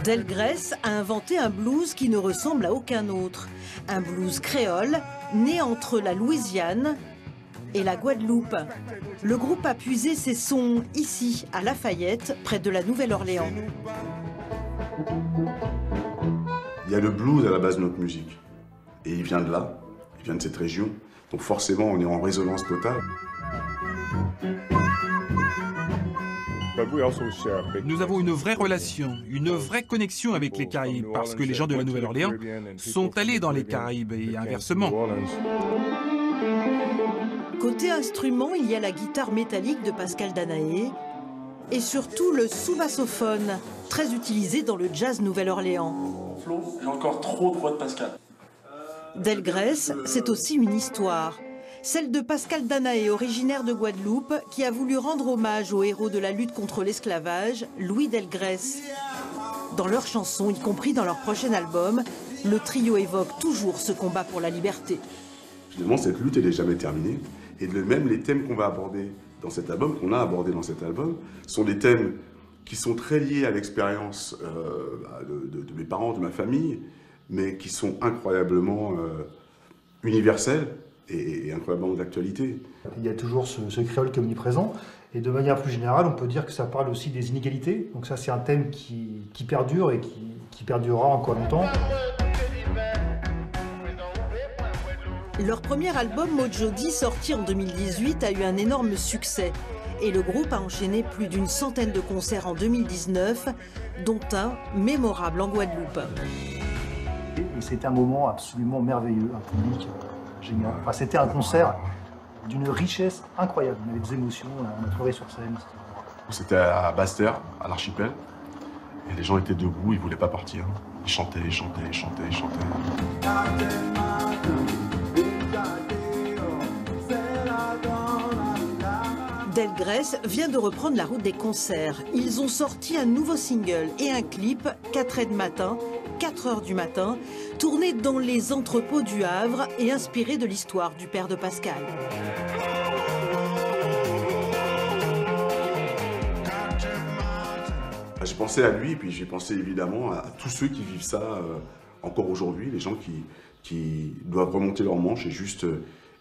Delgrès a inventé un blues qui ne ressemble à aucun autre. Un blues créole, né entre la Louisiane et la Guadeloupe. Le groupe a puisé ses sons ici, à Lafayette, près de la Nouvelle-Orléans. Il y a le blues à la base de notre musique. Et il vient de là, il vient de cette région. Donc forcément, on est en résonance totale. Nous avons une vraie relation, une vraie connexion avec les Caraïbes, parce que les gens de la Nouvelle-Orléans sont allés dans les Caraïbes et inversement. Côté instrument, il y a la guitare métallique de Pascal Danaé et surtout le sous-bassophone, très utilisé dans le jazz Nouvelle-Orléans. Flo, j'ai encore trop de voix de Pascal. Delgrès, c'est aussi une histoire. Celle de Pascal Danaé, originaire de Guadeloupe, qui a voulu rendre hommage au héros de la lutte contre l'esclavage, Louis Delgrès. Dans leurs chansons, y compris dans leur prochain album, le trio évoque toujours ce combat pour la liberté. Finalement, cette lutte, elle n'est jamais terminée. Et de même, les thèmes qu'on va aborder dans cet album, qu'on a abordé dans cet album, sont des thèmes qui sont très liés à l'expérience de mes parents, de ma famille, mais qui sont incroyablement universels et incroyablement d'actualité. Il y a toujours ce créole qui est omniprésent. Et de manière plus générale, on peut dire que ça parle aussi des inégalités. Donc ça, c'est un thème qui perdure et qui perdurera encore longtemps. Leur premier album, Mojodi, sorti en 2018, a eu un énorme succès. Et le groupe a enchaîné plus d'une centaine de concerts en 2019, dont un mémorable en Guadeloupe. Et c'était un moment absolument merveilleux, un public génial. Enfin, c'était un concert d'une richesse incroyable. On avait des émotions, on a pleuré sur scène. C'était à Basse-Terre, à l'archipel. Et les gens étaient debout, ils ne voulaient pas partir. Ils chantaient, ils chantaient, ils chantaient, ils chantaient. Delgrès vient de reprendre la route des concerts. Ils ont sorti un nouveau single et un clip, 4 heures du matin, tourné dans les entrepôts du Havre et inspiré de l'histoire du père de Pascal. J'ai pensé à lui, et puis j'ai pensé évidemment à tous ceux qui vivent ça encore aujourd'hui, les gens qui doivent remonter leurs manches et juste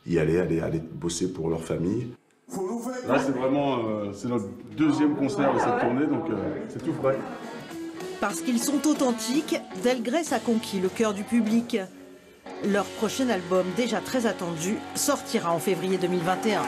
y aller bosser pour leur famille. Là, c'est vraiment c'est notre deuxième concert de cette tournée, donc c'est tout frais. Parce qu'ils sont authentiques, Delgrès a conquis le cœur du public. Leur prochain album, déjà très attendu, sortira en février 2021.